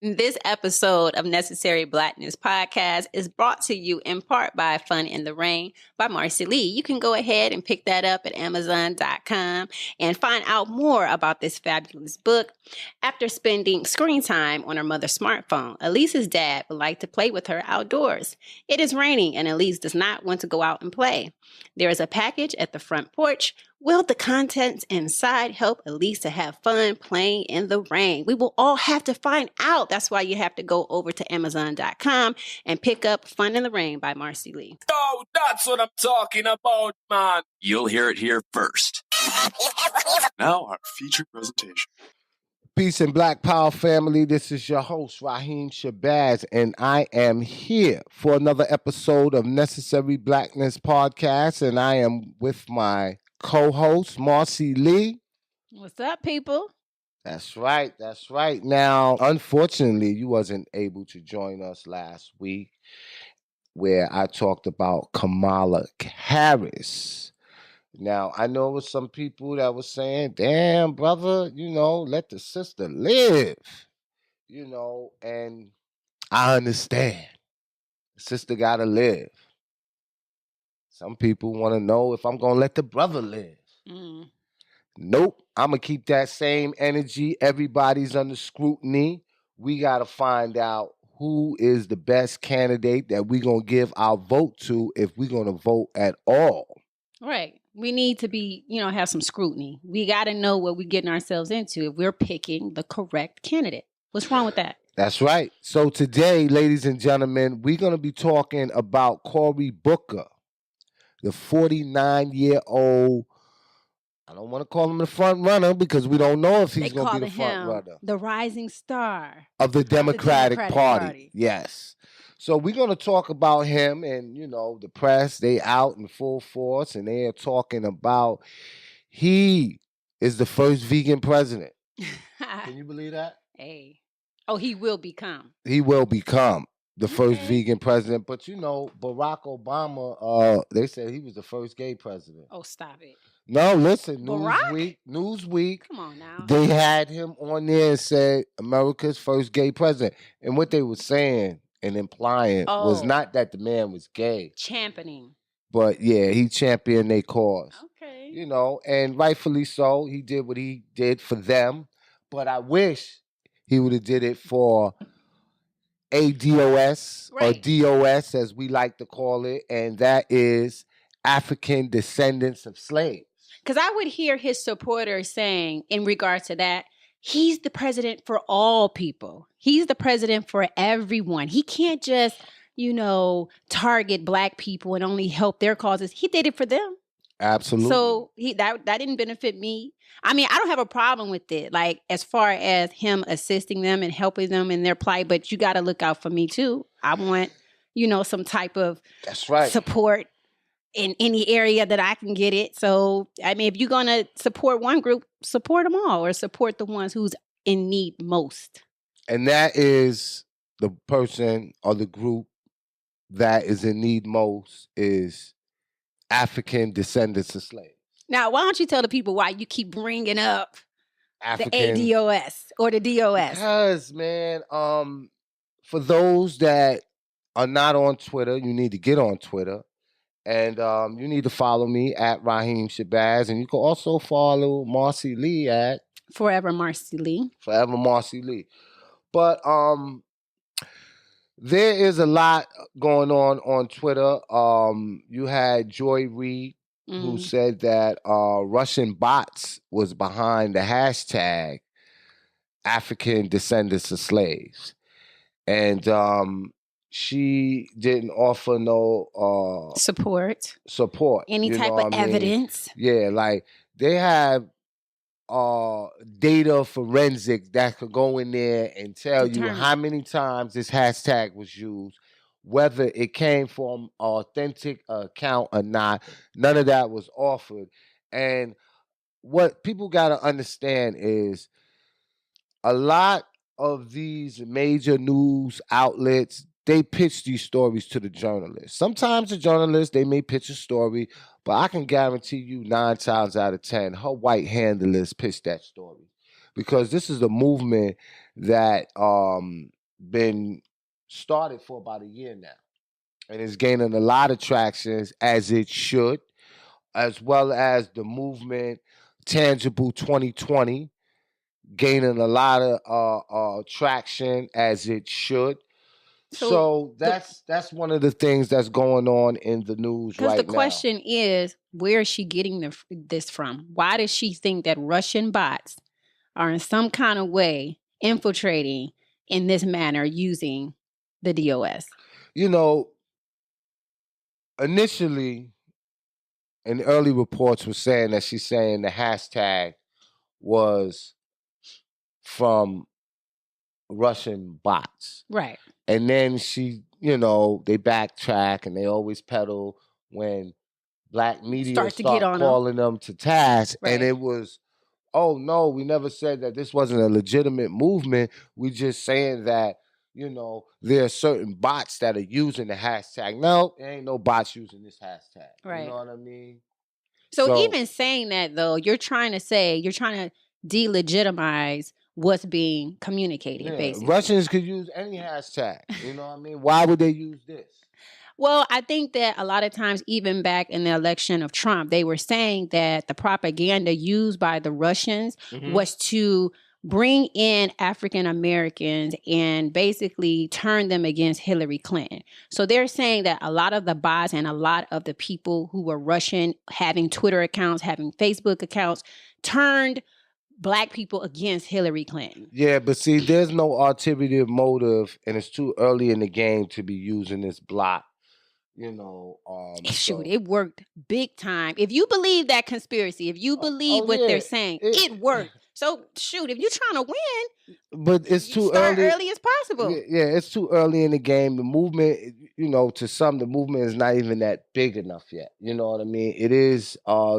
This episode of Necessary Blackness Podcast is brought to you in part by Fun in the Rain by Marcy Lee. You can go ahead and pick that up at Amazon.com and find out more about this fabulous book. After spending screen time on her mother's smartphone, Elise's dad would like to play with her outdoors. It is raining and Elise does not want to go out and play. There is a package at the front porch. Will the contents inside help Elise to have fun playing in the rain? We will all have to find out. That's why you have to go over to Amazon.com and pick up Fun in the Rain by Marcy Lee. Oh, that's what I'm talking about, man. You'll hear it here first. Now, our featured presentation. Peace and Black Power family. This is your host, Raheem Shabazz, and I am here for another episode of Necessary Blackness Podcast, and I am with my co-host, Marcy Lee. What's up, people? That's right. That's right. Now, unfortunately, you wasn't able to join us last week where I talked about Kamala Harris. Now, I know it was some people that were saying, damn, brother, let the sister live, and I understand. The sister got to live. Some people want to know if I'm going to let the brother live. Nope. I'm going to keep that same energy. Everybody's under scrutiny. We got to find out who is the best candidate that we're going to give our vote to if we're going to vote at all. Right. We need to be, have some scrutiny. We got to know what we're getting ourselves into if we're picking the correct candidate. What's wrong with that? That's right. So today, ladies and gentlemen, we're going to be talking about Cory Booker, the 49-year-old. I don't want to call him the front runner because we don't know if he's going to be the front runner. The rising star of the Democratic Party. Yes. So we're going to talk about him, and, the press, they out in full force, and they are talking about he is the first vegan president. Can you believe that? Hey. Oh, he will become. He will become the first vegan president. But, Barack Obama, they said he was the first gay president. Oh, stop it. No, listen, Barack? Newsweek. Come on now. They had him on there and said America's first gay president. And what they were saying and implying was not that the man was gay. Championing. But, yeah, he championed their cause. Okay. And rightfully so. He did what he did for them. But I wish he would have did it for ADOS, right, or DOS, as we like to call it, and that is African descendants of slaves. Because I would hear his supporters saying, in regard to that, he's the president for all people. He's the president for everyone. He can't just, target Black people and only help their causes. He did it for them. Absolutely. So that didn't benefit me. I mean, I don't have a problem with it, like as far as him assisting them and helping them in their plight, but you got to look out for me too. I want, some type of support in any area that I can get it. So, I mean, if you're going to support one group, support them all, or support the ones who's in need most. And that is the person or the group that is in need most is African descendants of slaves. Now, why don't you tell the people why you keep bringing up the ADOS or the DOS? Because, man, for those that are not on Twitter, you need to get on Twitter. And you need to follow me at Raheem Shabazz. And you can also follow Marcy Lee at Forever Marcy Lee. Forever Marcy Lee. But there is a lot going on Twitter. You had Joy Reid, who said that Russian bots was behind the hashtag African descendants of slaves. And she didn't offer no support. Any type of evidence. Yeah, like they have data forensics that could go in there and tell you how many times this hashtag was used, whether it came from an authentic account or not. None of that was offered. And what people got to understand is a lot of these major news outlets, they pitch these stories to the journalists. Sometimes the journalists, they may pitch a story, but I can guarantee you 9 times out of 10, her white handlers pitch that story. Because this is a movement that been started for about a year now. And it's gaining a lot of traction as it should, as well as the movement Tangible 2020 gaining a lot of traction as it should. So that's one of the things that's going on in the news right now. Because the question is, where is she getting this from? Why does she think that Russian bots are in some kind of way infiltrating in this manner using the DOS? You know, initially, in early reports were saying that she's saying the hashtag was from Russian bots. Right. And then she, they backtrack and they always peddle when black media start calling them to task. Right. And it was, oh no, we never said that this wasn't a legitimate movement. We just saying that, there are certain bots that are using the hashtag. No, there ain't no bots using this hashtag. Right. You know what I mean? So even saying that though, you're trying to delegitimize what's being communicated, basically. Russians could use any hashtag. You know what I mean? Why would they use this? Well, I think that a lot of times, even back in the election of Trump, they were saying that the propaganda used by the Russians was to bring in African Americans and basically turn them against Hillary Clinton. So they're saying that a lot of the bots and a lot of the people who were Russian, having Twitter accounts, having Facebook accounts, turned Black people against Hillary Clinton. Yeah, but see, there's no ulterior motive, and it's too early in the game to be using this block. Shoot, it worked big time. If you believe that conspiracy, if you believe what they're saying, it worked. So shoot, if you're trying to win, but it's too early as possible. Yeah, it's too early in the game. The movement, to some, the movement is not even that big enough yet. You know what I mean? It is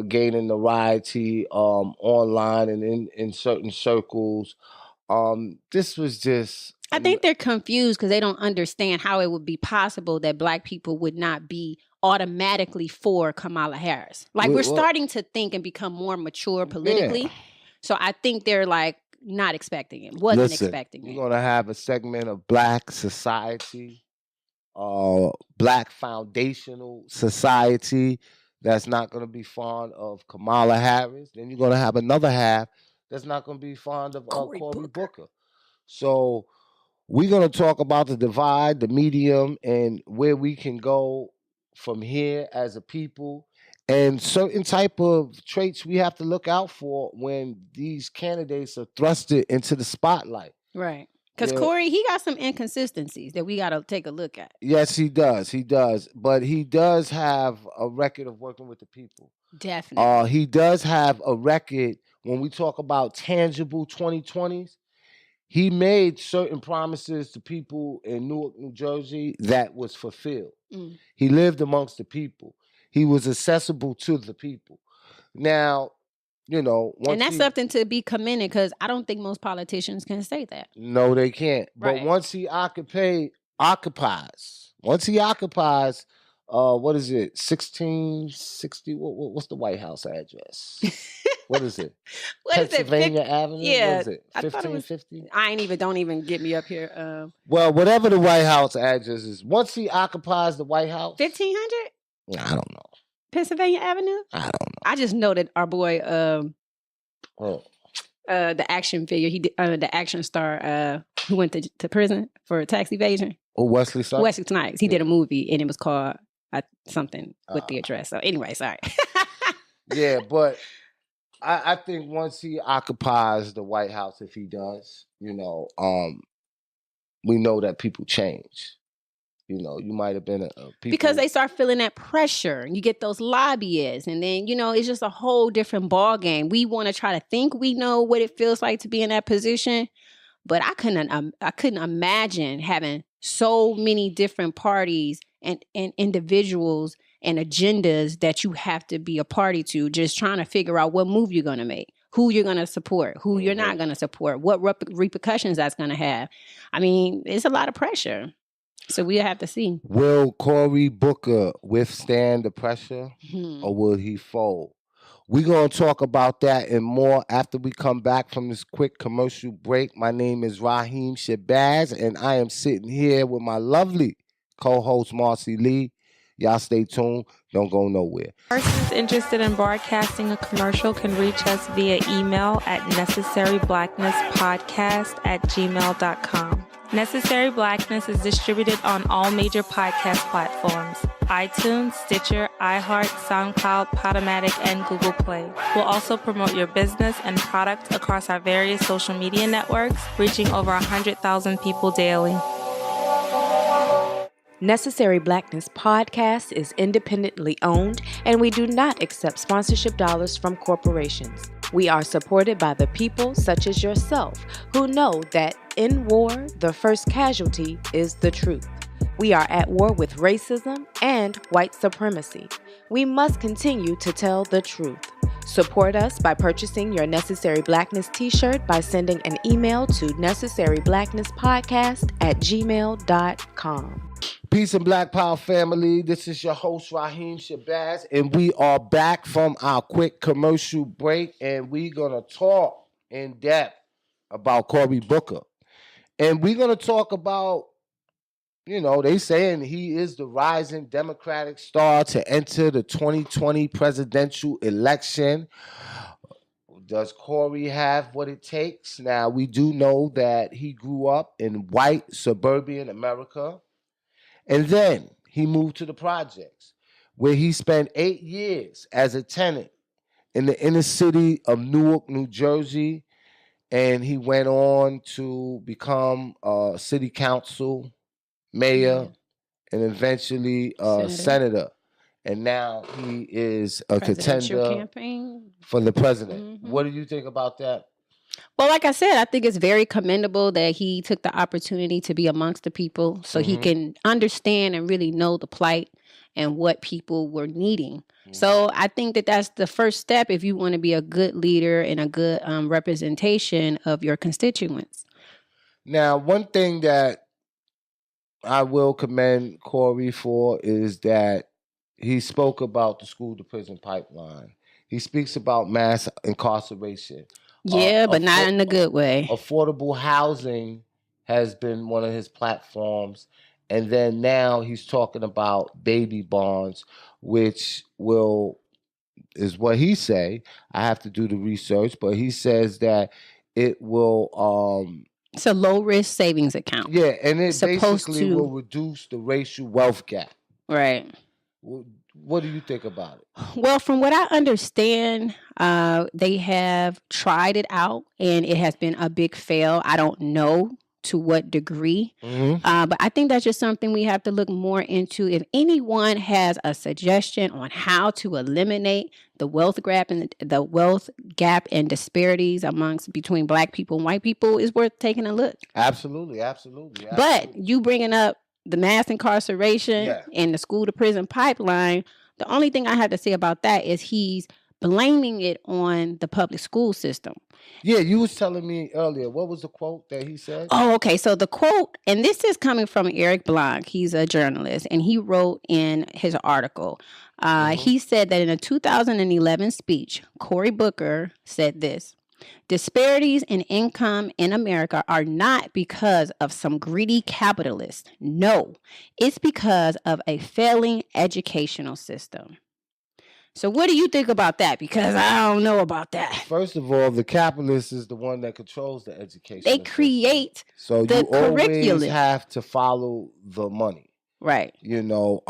gaining notoriety online and in certain circles. This was just. I think they're confused because they don't understand how it would be possible that Black people would not be automatically for Kamala Harris. Like we're starting to think and become more mature politically. Yeah. So I think they're like not expecting it. Wasn't expecting it. We're gonna have a segment of Black society, Black foundational society that's not gonna be fond of Kamala Harris. Then you're gonna have another half that's not gonna be fond of Cory Booker. So we're gonna talk about the divide, the medium, and where we can go from here as a people. And certain type of traits we have to look out for when these candidates are thrusted into the spotlight. Right. Because Cory, he got some inconsistencies that we got to take a look at. Yes, he does. He does. But he does have a record of working with the people. Definitely. He does have a record when we talk about tangible 2020s. He made certain promises to people in Newark, New Jersey that was fulfilled. He lived amongst the people. He was accessible to the people. Now, and that's something to be commended because I don't think most politicians can say that. No, they can't. Right. But once he occupies, what is it? 1660? What's the White House address? What is it? Pennsylvania Avenue? Yeah. What is it? 1550? Don't even get me up here. Well, whatever the White House address is, once he occupies the White House. 1500? I don't know. Pennsylvania Avenue? I don't know. I just know that our boy, the action figure, he did, the action star who went to prison for tax evasion. Oh, Wesley Snipes? Wesley Snipes. He did a movie and it was called something with the address. So anyway, sorry. Yeah, but I think once he occupies the White House, if he does, we know that people change. You might have been because they start feeling that pressure. You get those lobbyists, and then it's just a whole different ball game. We want to try to think we know what it feels like to be in that position, but I couldn't imagine having so many different parties and individuals and agendas that you have to be a party to. Just trying to figure out what move you're going to make, who you're going to support, who you're not going to support, what repercussions that's going to have. I mean, it's a lot of pressure. So we have to see. Will Cory Booker withstand the pressure or will he fold? We're going to talk about that and more after we come back from this quick commercial break. My name is Raheem Shabazz, and I am sitting here with my lovely co-host, Marcy Lee. Y'all stay tuned. Don't go nowhere. Persons interested in broadcasting a commercial can reach us via email at necessaryblacknesspodcast@gmail.com. Necessary Blackness is distributed on all major podcast platforms: iTunes, Stitcher, iHeart, SoundCloud, Podomatic, and Google Play. We'll also promote your business and product across our various social media networks, reaching over 100,000 people daily. Necessary Blackness Podcast is independently owned, and we do not accept sponsorship dollars from corporations. We are supported by the people such as yourself who know that in war, the first casualty is the truth. We are at war with racism and white supremacy. We must continue to tell the truth. Support us by purchasing your Necessary Blackness t-shirt by sending an email to necessaryblacknesspodcast@gmail.com. Peace and Black Power family. This is your host, Raheem Shabazz, and we are back from our quick commercial break, and we're going to talk in depth about Cory Booker. And we're going to talk about, they saying he is the rising Democratic star to enter the 2020 presidential election. Does Cory have what it takes? Now, we do know that he grew up in white suburban America. And then he moved to the projects, where he spent 8 years as a tenant in the inner city of Newark, New Jersey. And he went on to become city council, mayor, and eventually senator. And now he is a contender campaign for the president. What do you think about that? Well, like I said, I think it's very commendable that he took the opportunity to be amongst the people so he can understand and really know the plight and what people were needing. So I think that that's the first step if you want to be a good leader and a good representation of your constituents. Now, one thing that I will commend Cory for is that he spoke about the school to prison pipeline. He speaks about mass incarceration. Yeah, but not in a good way. Affordable housing has been one of his platforms. And then now he's talking about baby bonds, which is what he say. I have to do the research, but he says that it will... it's a low-risk savings account. Yeah, and it basically will reduce the racial wealth gap. Right. What do you think about it? Well, from what I understand, they have tried it out and it has been a big fail. I don't know to what degree, but I think that's just something we have to look more into. If anyone has a suggestion on how to eliminate the wealth gap and disparities between Black people and white people, is worth taking a look. Absolutely. But you bringing up the mass incarceration and the school to prison pipeline, the only thing I have to say about that is he's blaming it on the public school system. Yeah, you was telling me earlier. What was the quote that he said? Oh, okay. So the quote, and this is coming from Eric Blanc. He's a journalist, and he wrote in his article, he said that in a 2011 speech, Cory Booker said this: disparities in income in America are not because of some greedy capitalists. No, it's because of a failing educational system. So what do you think about that? Because I don't know about that. First of all, the capitalist is the one that controls the education. They create so the you curriculum. Always have to follow the money. Right. Mark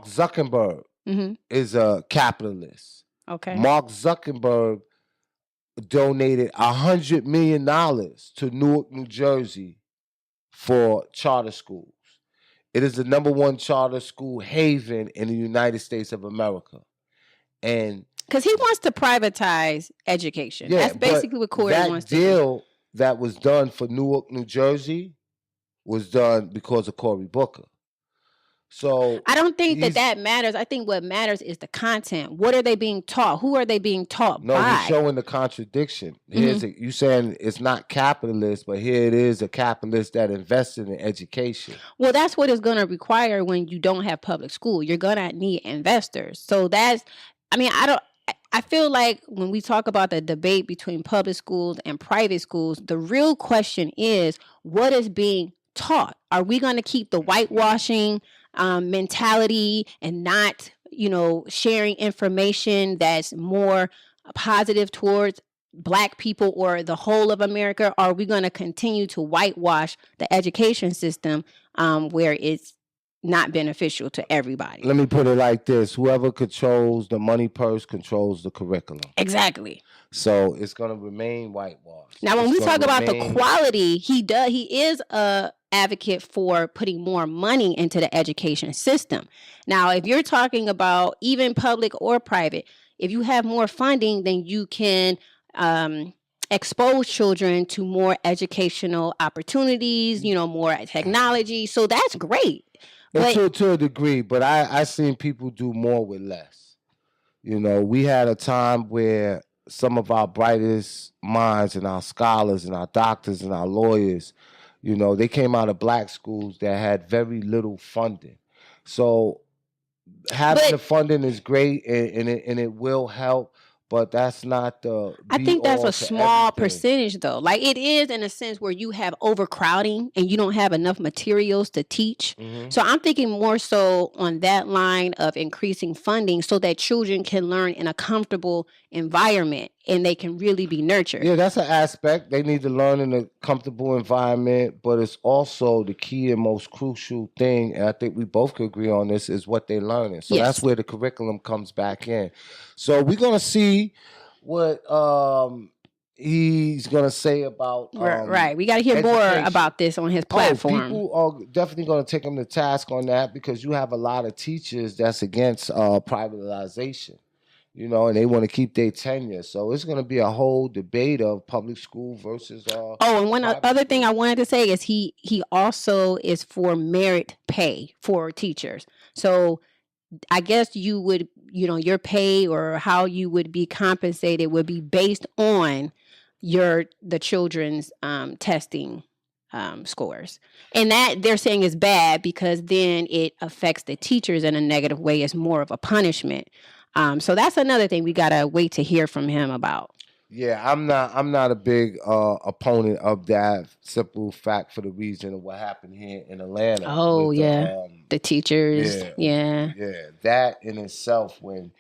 Zuckerberg is a capitalist. Okay. Mark Zuckerberg donated $100 million to Newark, New Jersey for charter schools. It is the number one charter school haven in the United States of America. And because he wants to privatize education. Yeah, that's basically what Cory wants to do. That deal that was done for Newark, New Jersey was done because of Cory Booker. So I don't think that matters. I think what matters is the content. What are they being taught? Who are they being taught by? No, he's showing the contradiction. You saying it's not capitalist, but here it is, a capitalist that invested in education. Well, that's what it's going to require when you don't have public school. You're going to need investors. So I feel like when we talk about the debate between public schools and private schools, the real question is what is being taught? Are we going to keep the whitewashing mentality and not, sharing information that's more positive towards Black people or the whole of America? Or are we going to continue to whitewash the education system where it's not beneficial to everybody? Let me put it like this. Whoever controls the money purse controls the curriculum. Exactly. So it's going to remain whitewashed. Now, when we talk about the quality, he is a advocate for putting more money into the education system. Now, if you're talking about even public or private, if you have more funding, then you can expose children to more educational opportunities, more technology. So that's great. But to a degree, but I seen people do more with less. We had a time where some of our brightest minds and our scholars and our doctors and our lawyers, they came out of Black schools that had very little funding. So having the funding is great and it will help. But that's not the. I think that's a small percentage, though. Like it is in a sense where you have overcrowding and you don't have enough materials to teach. Mm-hmm. So I'm thinking more so on that line of increasing funding so that children can learn in a comfortable environment and they can really be nurtured. Yeah, that's an aspect. They need to learn in a comfortable environment, but it's also the key and most crucial thing, and I think we both could agree on this, is what they're learning. So that's where the curriculum comes back in. So we're going to see what he's going to say about... right. We got to hear more about this on his platform. People are definitely going to take him to task on that because you have a lot of teachers that's against privatization. And they want to keep their tenure. So it's going to be a whole debate of public school versus... and one other thing I wanted to say is he also is for merit pay for teachers. So I guess you would, your pay or how you would be compensated would be based on the children's testing scores. And that they're saying is bad because then it affects the teachers in a negative way. It's more of a punishment. So that's another thing we gotta wait to hear from him about. Yeah, I'm not a big opponent of that simple fact for the reason of what happened here in Atlanta. Oh yeah, the teachers. Yeah. That in itself, when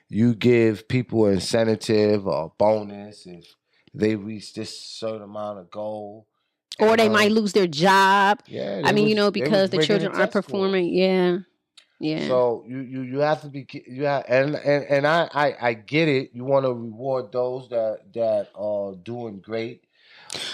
you give people an incentive or a bonus if they reach this certain amount of goal, or they might lose their job. Yeah, because the children aren't performing. Yeah. Yeah. So you have to be and I get it. You want to reward those that are doing great.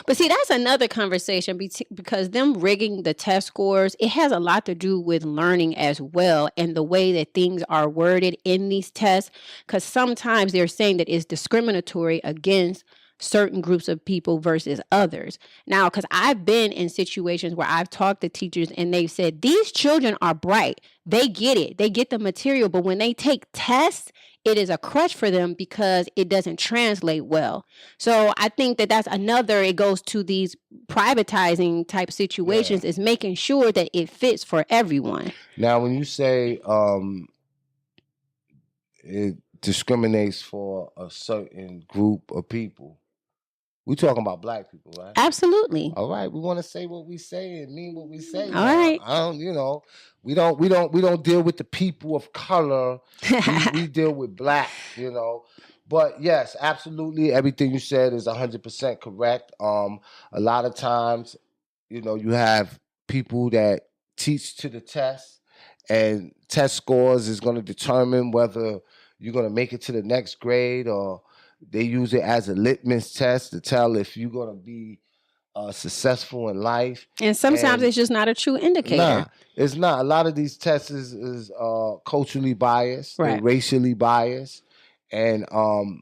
But see, that's another conversation because them rigging the test scores, it has a lot to do with learning as well and the way that things are worded in these tests. Because sometimes they're saying that it's discriminatory against certain groups of people versus others. Now, because I've been in situations where I've talked to teachers and they've said, these children are bright. They get it. They get the material. But when they take tests, it is a crutch for them because it doesn't translate well. So I think that's another, it goes to these privatizing type situations, is making sure that it fits for everyone. Now, when you say it discriminates for a certain group of people, we're talking about Black people, right? Absolutely. All right, we want to say what we say and mean what we say. All right. We don't deal with the people of color. we deal with Black, But yes, absolutely, everything you said is 100% correct. A lot of times, you have people that teach to the test, and test scores is going to determine whether you're going to make it to the next grade, or they use it as a litmus test to tell if you're going to be successful in life. And sometimes it's just not a true indicator. Nah, it's not. A lot of these tests is culturally biased, right. They're racially biased. And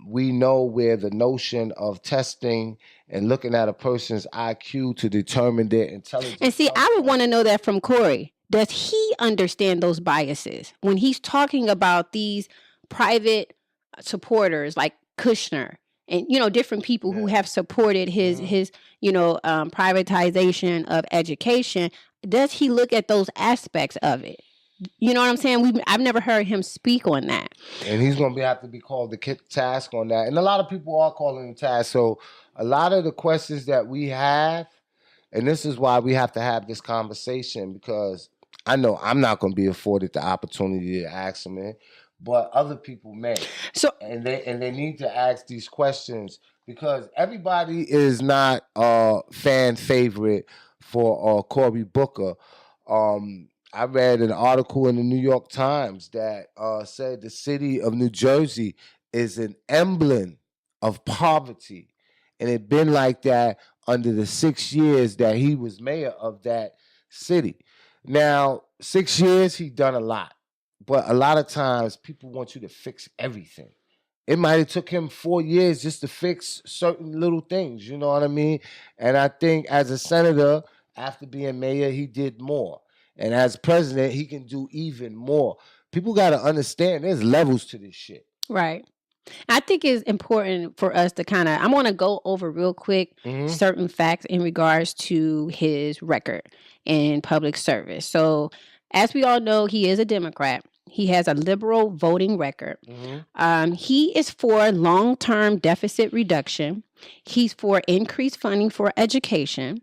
we know where the notion of testing and looking at a person's IQ to determine their intelligence. And see, I would want to know that from Cory. does he understand those biases when he's talking about these private supporters like Kushner and, different people who have supported his privatization of education? Does he look at those aspects of it? You know what I'm saying? I've never heard him speak on that. And he's going to have to be called to task on that. And a lot of people are calling him task. So a lot of the questions that we have, and this is why we have to have this conversation, because I know I'm not going to be afforded the opportunity to ask him it, but other people may. So and they need to ask these questions, because everybody is not a fan favorite for Cory Booker. I read an article in the New York Times that said the city of New Jersey is an emblem of poverty. And it's been like that under the 6 years that he was mayor of that city. Now, 6 years, he done a lot. But a lot of times, people want you to fix everything. It might have took him 4 years just to fix certain little things, you know what I mean? And I think as a senator, after being mayor, he did more. And as president, he can do even more. People got to understand there's levels to this shit. Right. I think it's important for us to I want to go over real quick certain facts in regards to his record in public service. So as we all know, he is a Democrat. He has a liberal voting record. He is for long-term deficit reduction. He's for increased funding for education.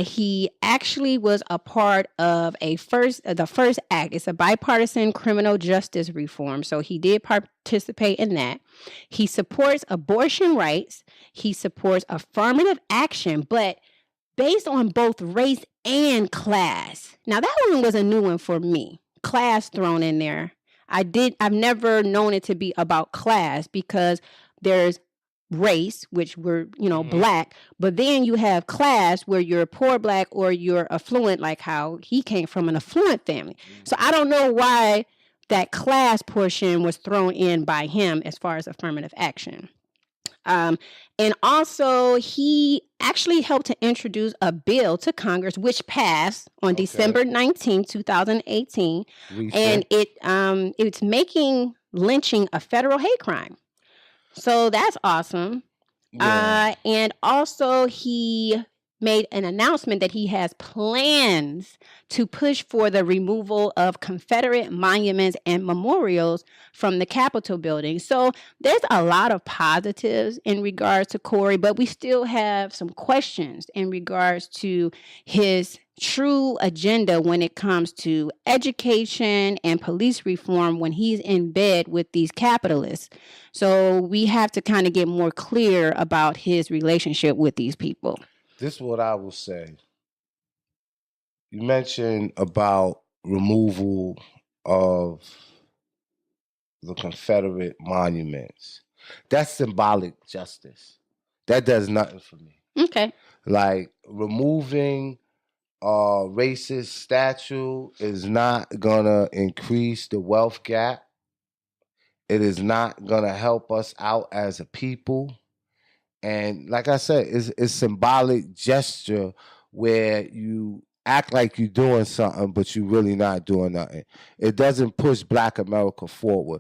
He actually was a part of the first act. It's a bipartisan criminal justice reform. So he did participate in that. He supports abortion rights. He supports affirmative action, but based on both race and class. Now that one was a new one for me. Class thrown in there. I've never known it to be about class, because there's race, which we're, black, but then you have class where you're poor black or you're affluent, like how he came from an affluent family. So I don't know why that class portion was thrown in by him as far as affirmative action. And also, he actually helped to introduce a bill to Congress, which passed on December 19, 2018. And it's making lynching a federal hate crime. So that's awesome. Yeah. And also, he made an announcement that he has plans to push for the removal of Confederate monuments and memorials from the Capitol building. So there's a lot of positives in regards to Cory, but we still have some questions in regards to his true agenda when it comes to education and police reform when he's in bed with these capitalists. So we have to kind of get more clear about his relationship with these people. This is what I will say. You mentioned about removal of the Confederate monuments. That's symbolic justice. That does nothing for me. Okay. Like, removing a racist statue is not gonna increase the wealth gap. It is not gonna help us out as a people. And like I said, it's symbolic gesture where you act like you're doing something, but you're really not doing nothing. It doesn't push Black America forward.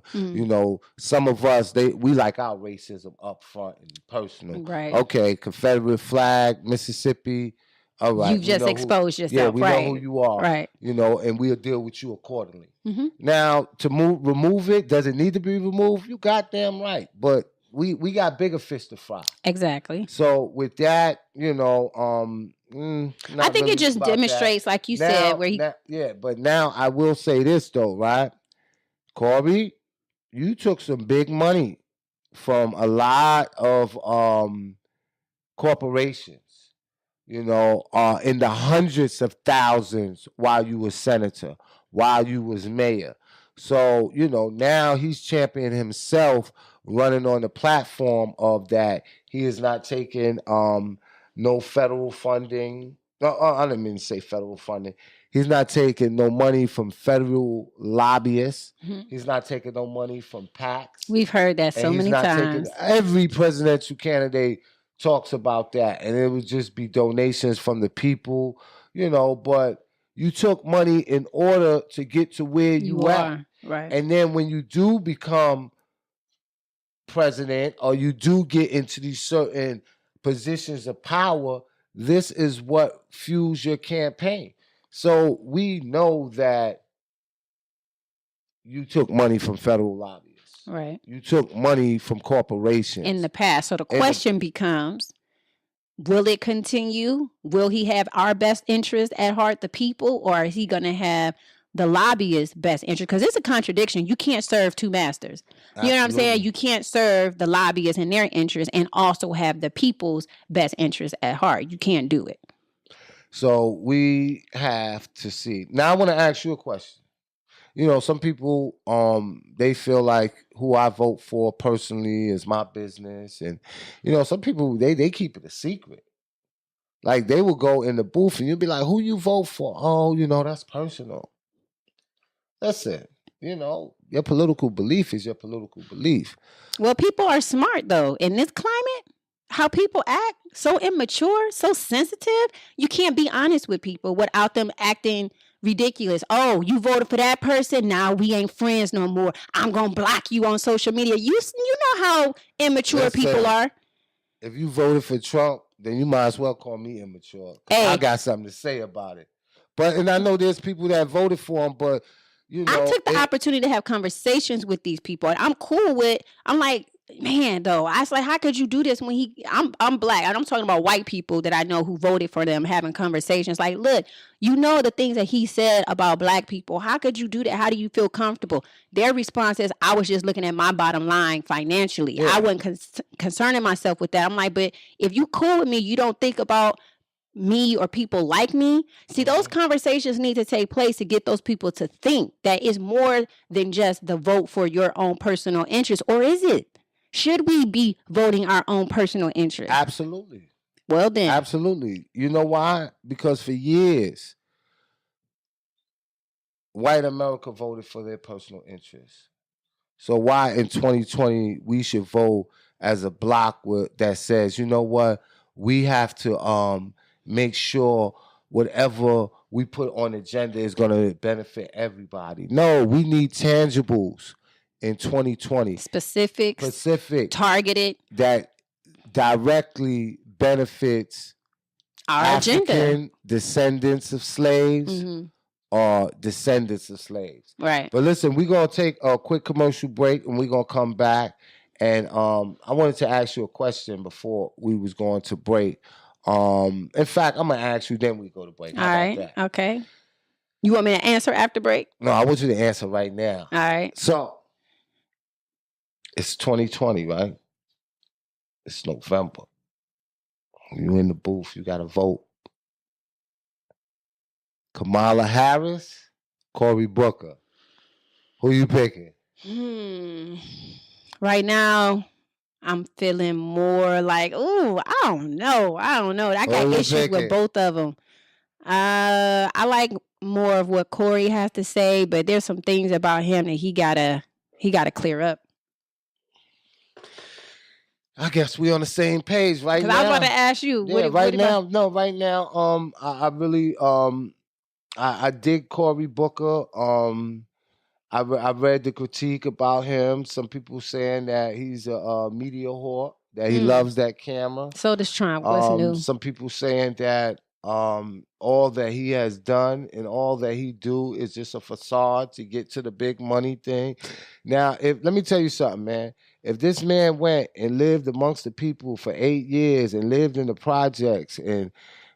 Some of us, we like our racism up front and personal. Right. Okay, Confederate flag, Mississippi. All right. You've just exposed yourself. Yeah, we know who you are. Right. And we'll deal with you accordingly. Now, to remove it, does it need to be removed? You goddamn right. But we got bigger fish to fry. Exactly. So with that, I think it just demonstrates, like you said, where he. But now I will say this though, right? Cory, you took some big money from a lot of corporations, in the hundreds of thousands while you were senator, while you was mayor. So, now he's championing himself, running on the platform of that. He is not taking no federal funding. No, I didn't mean to say federal funding. He's not taking no money from federal lobbyists. He's not taking no money from PACs. We've heard that so many times. Every presidential candidate talks about that. And it would just be donations from the people, but you took money in order to get to where you at. Right. And then when you do become president or you do get into these certain positions of power, this is what fuels your campaign. So we know that you took money from federal lobbyists. Right. You took money from corporations. In the past. So the question becomes, will it continue? Will he have our best interest at heart, the people, or is he going to have the lobbyist's best interest? Because it's a contradiction. You can't serve two masters. You know what I'm saying? You can't serve the lobbyists and their interest and also have the people's best interest at heart. You can't do it. So we have to see. Now I want to ask you a question. You know, some people, they feel like who I vote for personally is my business. And, you know, some people, they keep it a secret. Like, they will go in the booth and you'll be like, who you vote for? Oh, you know, that's personal. Listen, you know, your political belief is your political belief. Well, people are smart, though. In this climate, how people act, so immature, so sensitive, you can't be honest with people without them acting ridiculous. Oh, you voted for that person, now we ain't friends no more. I'm going to block you on social media. You know how immature people are. If you voted for Trump, then you might as well call me immature. Hey. I got something to say about it. And I know there's people that voted for him, but you know, I took the opportunity to have conversations with these people. And I'm cool with, I'm like, man, though, I was like, how could you do this when I'm black? And I'm talking about white people that I know who voted for them, having conversations like, look, you know the things that he said about black people. How could you do that? How do you feel comfortable? Their response is, I was just looking at my bottom line financially. Yeah. I wasn't concerning myself with that. I'm like, but if you cool with me, you don't think about me or people like me. See, those conversations need to take place to get those people to think that it's more than just the vote for your own personal interest. Or is it? Should we be voting our own personal interest? Absolutely. Well, then. Absolutely. You know why? Because for years, white America voted for their personal interests. So why in 2020 we should vote as a block that says, you know what, we have to make sure whatever we put on the agenda is going to benefit everybody. No, we need tangibles in 2020. Specific, targeted. That directly benefits our African agenda. Descendants of slaves or descendants of slaves. Right. But listen, we're going to take a quick commercial break and we're going to come back. And I wanted to ask you a question before we was going to break. In fact, I'm going to ask you, then we go to break. How about that? Okay. You want me to answer after break? No, I want you to answer right now. All right. So, it's 2020, right? It's November. You in the booth, you got to vote. Kamala Harris, Cory Booker. Who you picking? Right now, I'm feeling more like, ooh, I don't know. I got issues with both of them. I like more of what Cory has to say, but there's some things about him that he gotta clear up. I guess we on the same page right now. Because I was about to ask you. Yeah, right now, I really, I dig Cory Booker. I read the critique about him. Some people saying that he's a media whore, that he loves that camera. So does Trump. What's new? Some people saying that all that he has done and all that he do is just a facade to get to the big money thing. Now, let me tell you something, man. If this man went and lived amongst the people for 8 years and lived in the projects, and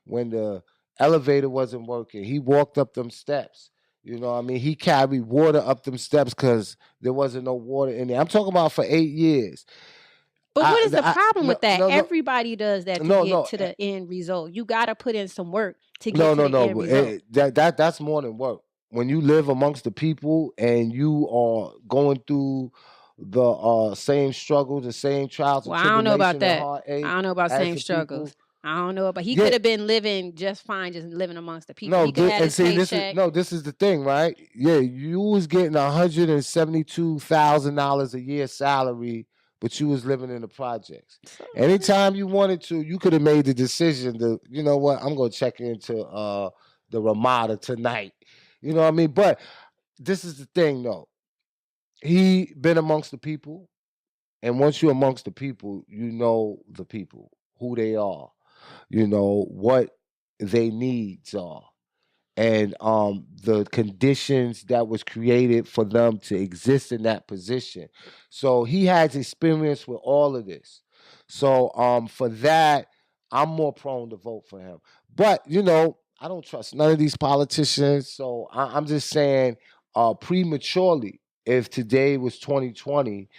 when the elevator wasn't working, he walked up them steps. You know what I mean? He carried water up them steps because there wasn't no water in there. I'm talking about for 8 years. But what is the problem with that? Everybody does that to get to the end result. You got to put in some work to get to the end result. That's more than work. When you live amongst the people and you are going through the same struggles, the same trials. Well, I don't know about that. I don't know about same struggles. People. I don't know about. He could have been living just fine, just living amongst the people. No, he could have this is the thing, right? Yeah, you was getting $172,000 a year salary, but you was living in the projects. Anytime you wanted to, you could have made the decision to, you know what, I'm gonna check into the Ramada tonight. You know what I mean? But this is the thing, though. He been amongst the people, and once you're amongst the people, you know the people, who they are, you know what their needs are, and the conditions that was created for them to exist in that position. So he has experience with all of this. So for that, I'm more prone to vote for him. But I don't trust none of these politicians. So I'm just saying, prematurely, if today was 2020,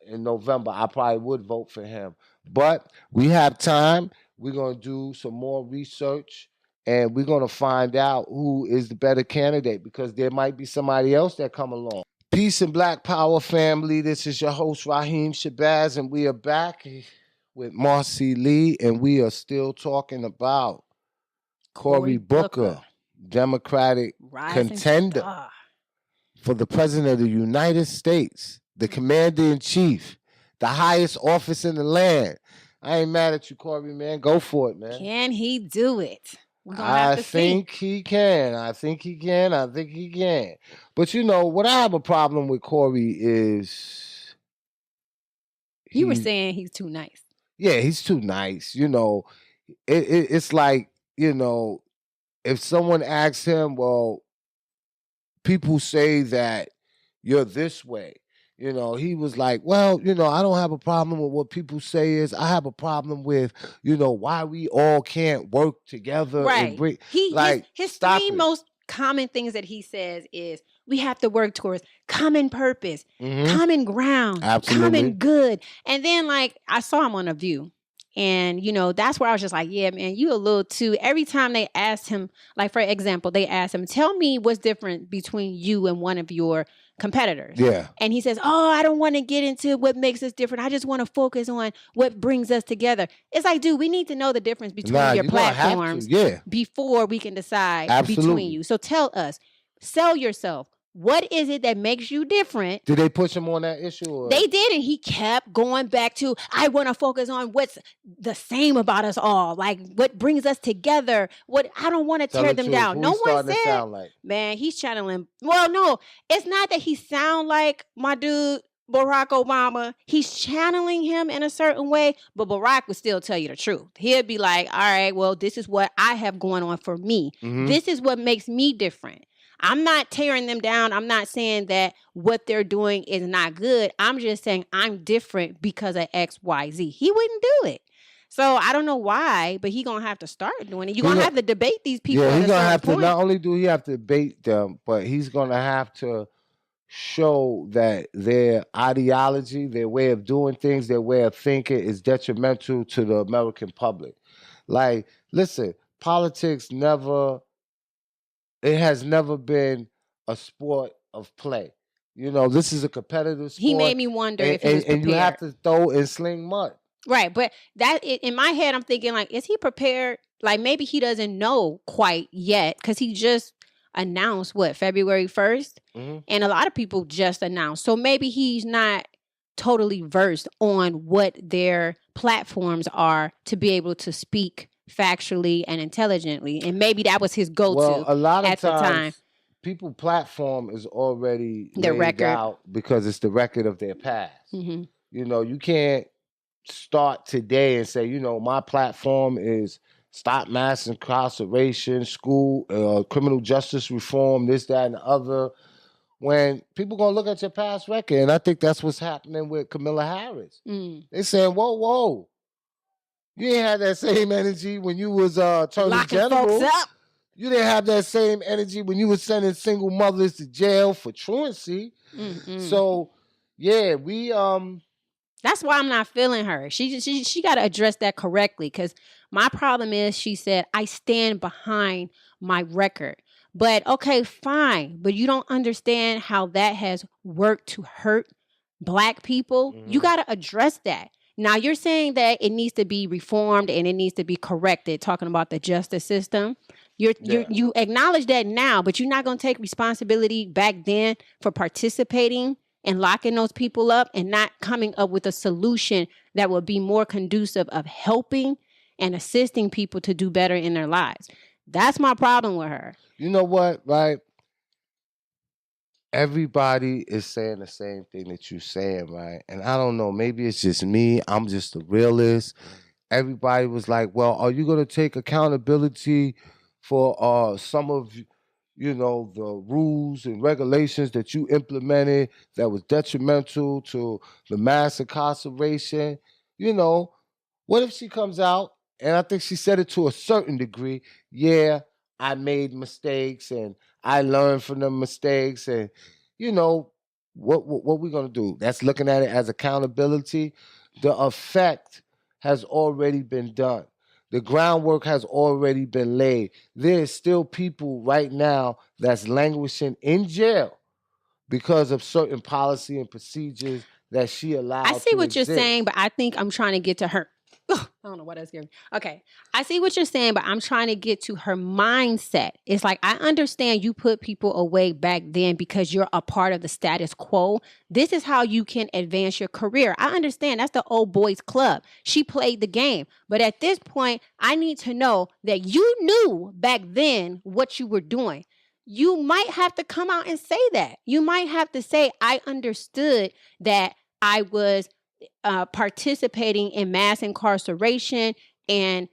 in November, I probably would vote for him. But we have time. We're gonna do some more research, and we're going to find out who is the better candidate, because there might be somebody else that come along. Peace and Black Power family. This is your host, Raheem Shabazz, and we are back with Marcy Lee, and we are still talking about Cory Booker, Democratic Rising contender star for the President of the United States, the Commander-in-Chief, the highest office in the land. I ain't mad at you, Cory, man. Go for it, man. Can he do it? We're gonna have to think he can. I think he can. But what I have a problem with Cory is you were saying he's too nice. Yeah, he's too nice. It's like, if someone asks him, well, people say that you're this way. He was like, well, I don't have a problem with what people say I have a problem with, why we all can't work together. Right. And his three most common things that he says is we have to work towards common purpose, common ground, common good. And then I saw him on A View. And, that's where I was just like, yeah, man, you a little too. Every time they asked him, for example, they asked him, tell me what's different between you and one of your competitors. Yeah. And he says, I don't want to get into what makes us different. I just want to focus on what brings us together. It's like, dude, we need to know the difference between your platforms before we can decide between you. So tell us, sell yourself. What is it that makes you different? Did they push him on that issue? Or? They did, and he kept going back to, I want to focus on what's the same about us all, what brings us together. I don't want to tear them down. No one said, man, he's channeling. Well, no, it's not that he sound like my dude, Barack Obama. He's channeling him in a certain way, but Barack would still tell you the truth. He'd be like, all right, well, this is what I have going on for me. Mm-hmm. This is what makes me different. I'm not tearing them down. I'm not saying that what they're doing is not good. I'm just saying I'm different because of X, Y, Z. He wouldn't do it. So I don't know why, but he's going to have to start doing it. You're going to have to debate these people. Yeah, he's going to have to, not only do he have to debate them, but he's going to have to show that their ideology, their way of doing things, their way of thinking is detrimental to the American public. Listen, politics it has never been a sport of play. This is a competitive sport. He made me wonder if he was prepared. And you have to throw and sling mud. Right, but in my head, I'm thinking, is he prepared? Maybe he doesn't know quite yet, because he just announced, February 1st? Mm-hmm. And a lot of people just announced. So maybe he's not totally versed on what their platforms are to be able to speak factually and intelligently, and maybe that was his go-to. Well, a lot of at the time. People platform is already their record out because it's the record of their past. Mm-hmm. You can't start today and say, my platform is stop mass incarceration, school, criminal justice reform, this, that, and the other. When people gonna look at your past record, and I think that's what's happening with Kamala Harris. They saying, whoa. You didn't have that same energy when you was Attorney General. You didn't have that same energy when you was sending single mothers to jail for truancy. Mm-hmm. So, yeah, we That's why I'm not feeling her. She got to address that correctly, because my problem is, she said, I stand behind my record. But okay, fine. But you don't understand how that has worked to hurt Black people. Mm-hmm. You got to address that. Now, you're saying that it needs to be reformed and it needs to be corrected, talking about the justice system. You acknowledge that now, but you're not going to take responsibility back then for participating and locking those people up and not coming up with a solution that will be more conducive of helping and assisting people to do better in their lives. That's my problem with her. You know what, right? Everybody is saying the same thing that you're saying, right? And I don't know, maybe it's just me. I'm just a realist. Everybody was like, well, are you going to take accountability for some of, the rules and regulations that you implemented that was detrimental to the mass incarceration? What if she comes out, and I think she said it to a certain degree, yeah, I made mistakes and I learned from the mistakes, and what we gonna do? That's looking at it as accountability. The effect has already been done. The groundwork has already been laid. There's still people right now that's languishing in jail because of certain policy and procedures that she allowed. I see what you're saying, but I think I'm trying to get to her. I don't know what that's giving. Okay. I see what you're saying, but I'm trying to get to her mindset. It's like, I understand you put people away back then because you're a part of the status quo. This is how you can advance your career. I understand that's the old boys club. She played the game. But at this point, I need to know that you knew back then what you were doing. You might have to come out and say that. You might have to say, I understood that I was participating in mass incarceration, and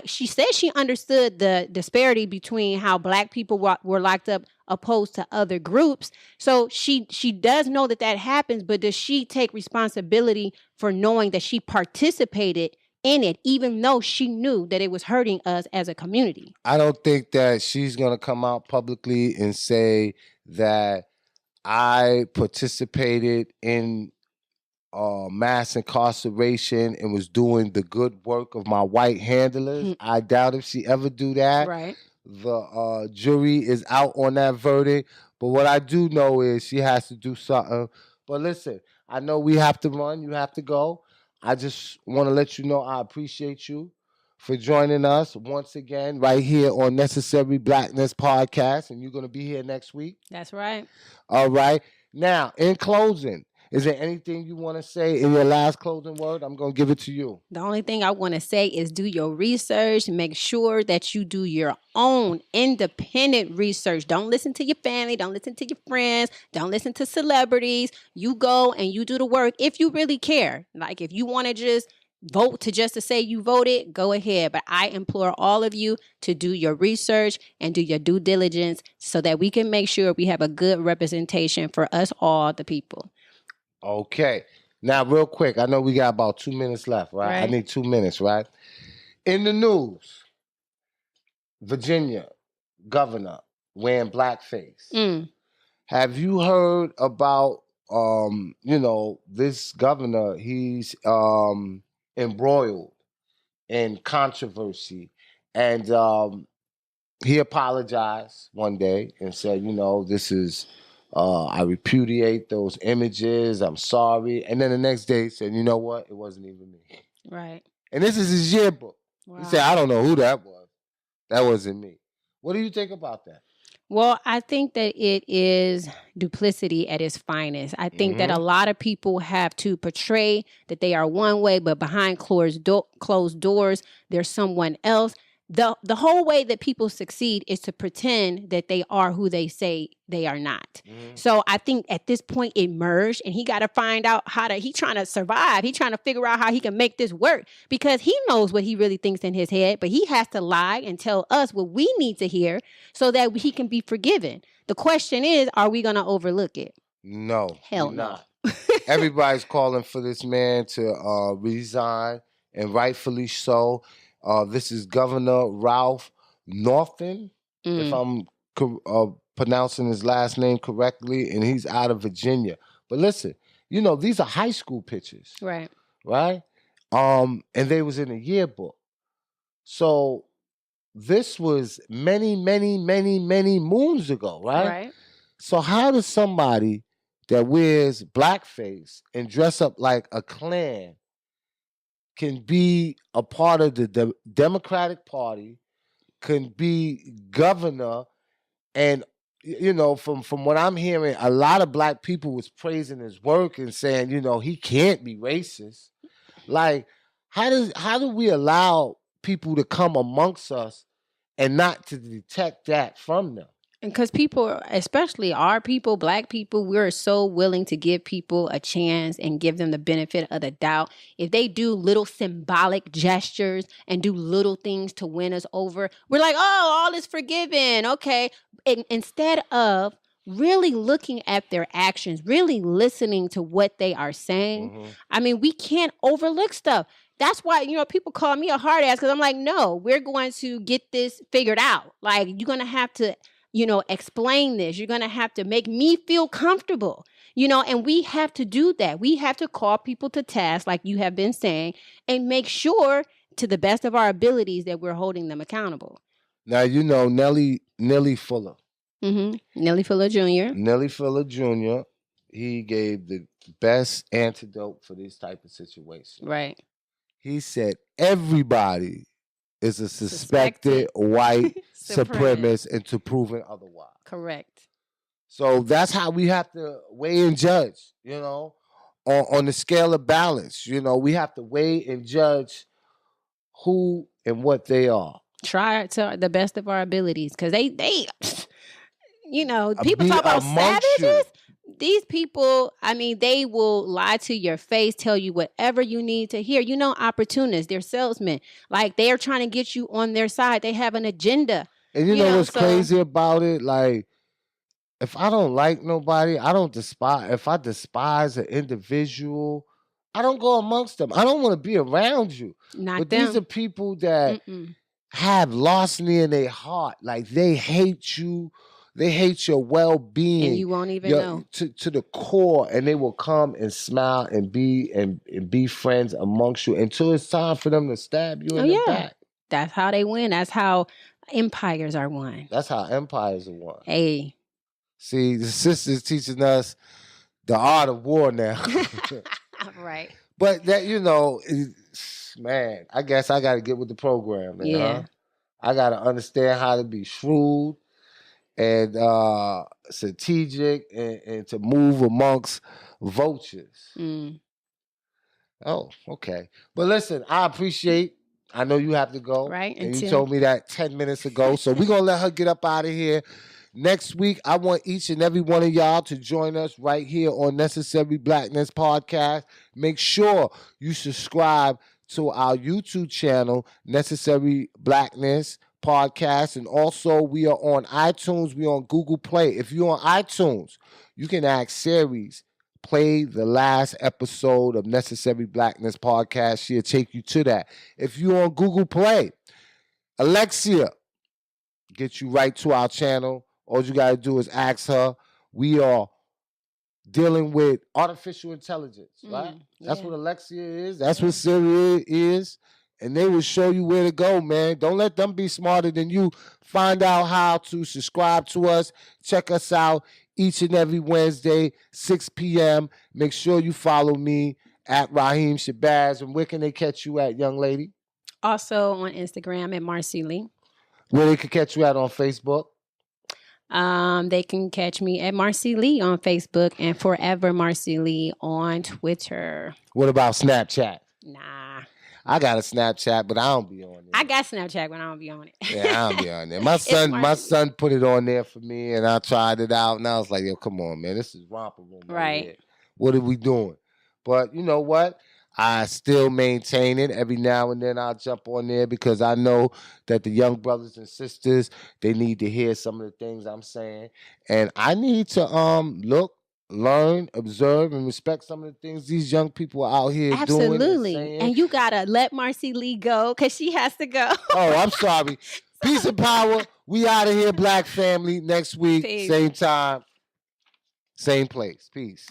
she said she understood the disparity between how Black people were locked up opposed to other groups. So she does know that happens, but does she take responsibility for knowing that she participated in it, even though she knew that it was hurting us as a community? I don't think that she's going to come out publicly and say that I participated in mass incarceration and was doing the good work of my white handlers. I doubt if she ever do that. Right. The jury is out on that verdict. But what I do know is she has to do something. But listen, I know we have to run. You have to go. I just want to let you know I appreciate you for joining us once again right here on Necessary Blackness Podcast. And you're going to be here next week. That's right. All right. Now, in closing, is there anything you want to say in your last closing word? I'm going to give it to you. The only thing I want to say is do your research. Make sure that you do your own independent research. Don't listen to your family. Don't listen to your friends. Don't listen to celebrities. You go and you do the work if you really care. Like, if you want to just vote to say you voted, go ahead. But I implore all of you to do your research and do your due diligence so that we can make sure we have a good representation for us all, the people. Okay. Now, real quick, I know we got about 2 minutes left, right? I need 2 minutes, right? In the news, Virginia governor wearing blackface. Have you heard about, this governor? He's embroiled in controversy. And he apologized one day and said, this is... I repudiate those images. I'm sorry. And then the next day he said, you know what? It wasn't even me. Right. And this is his yearbook. Wow. He said, I don't know who that was. That wasn't me. What do you think about that? Well, I think that it is duplicity at its finest. I think that a lot of people have to portray that they are one way, but behind closed doors, there's someone else. The whole way that people succeed is to pretend that they are who they say they are not. So I think at this point it merged, and he got to find out he's trying to survive. He's trying to figure out how he can make this work, because he knows what he really thinks in his head, but he has to lie and tell us what we need to hear so that he can be forgiven. The question is, are we going to overlook it? No. Hell no. Everybody's calling for this man to resign, and rightfully so. This is Governor Ralph Northam, if I'm pronouncing his last name correctly, and he's out of Virginia. But listen, these are high school pictures. Right. Right? And they was in a yearbook. So this was many, many, many, many moons ago, right? Right. So how does somebody that wears blackface and dress up like a Klan can be a part of the Democratic Party, can be governor, and from what I'm hearing, a lot of Black people was praising his work and saying, he can't be racist. Like, how do we allow people to come amongst us and not to detect that from them. Because people, especially our people, Black people, we're so willing to give people a chance and give them the benefit of the doubt. If they do little symbolic gestures and do little things to win us over, we're like, oh, all is forgiven. Okay. And instead of really looking at their actions, really listening to what they are saying, I mean, we can't overlook stuff. That's why, people call me a hard ass because I'm like, no, we're going to get this figured out. Like, you're going to have to explain this. You're going to have to make me feel comfortable, and we have to do that. We have to call people to task, like you have been saying, and make sure to the best of our abilities that we're holding them accountable. Now, Nelly Fuller. Nelly Fuller Jr. Nelly Fuller Jr., he gave the best antidote for this type of situation. Right. He said everybody is a suspected white supremacist until proven otherwise. Correct. So that's how we have to weigh and judge, on the scale of balance. We have to weigh and judge who and what they are. Try to the best of our abilities, because they people talk about savages. You. These people, I mean, they will lie to your face, tell you whatever you need to hear. Opportunists, they're salesmen. Like, they're trying to get you on their side. They have an agenda. And you know what's crazy about it? Like, if I don't like nobody, I don't despise. If I despise an individual, I don't go amongst them. I don't want to be around you. But these are people that have larceny in their heart. Like, they hate you. They hate your well-being. And you won't even know. To the core. And they will come and smile and be friends amongst you until it's time for them to stab you in the back. That's how they win. That's how empires are won. That's how empires are won. Hey. See, the sisters teaching us the art of war now. Right. But that, man, I guess I got to get with the program, man. Yeah. Huh? I got to understand how to be shrewd and strategic and to move amongst vultures. Oh, okay. But listen, I know you have to go. Right. And you told me that 10 minutes ago. So we're going to let her get up out of here. Next week, I want each and every one of y'all to join us right here on Necessary Blackness Podcast. Make sure you subscribe to our YouTube channel, Necessary Blackness Podcast. And also, we are on iTunes. We are on Google Play. If you're on iTunes, you can ask Siri, play the last episode of Necessary Blackness Podcast. She'll take you to that. If you're on Google Play, Alexia, get you right to our channel. All you got to do is ask her. We are dealing with artificial intelligence, right? That's what Alexia is. That's what Siri is. And they will show you where to go, man. Don't let them be smarter than you. Find out how to subscribe to us. Check us out each and every Wednesday, 6 p.m. Make sure you follow me at Raheem Shabazz. And where can they catch you at, young lady? Also on Instagram at Marcy Lee. Where they can catch you at on Facebook? They can catch me at Marcy Lee on Facebook and Forever Marcy Lee on Twitter. What about Snapchat? Nah. I got a Snapchat, but I don't be on it. I got Snapchat, but I don't be on it. Yeah, I don't be on there. My son put it on there for me, and I tried it out, and I was like, yo, come on, man. This is romper room. Right. What are we doing? But you know what? I still maintain it. Every now and then I'll jump on there because I know that the young brothers and sisters, they need to hear some of the things I'm saying. And I need to look, learn, observe, and respect some of the things these young people are out here doing. Absolutely. And you got to let Marcy Lee go because she has to go. Oh, I'm sorry. Peace and power. We out of here, Black family. Next week, Peace. Same time, same place. Peace.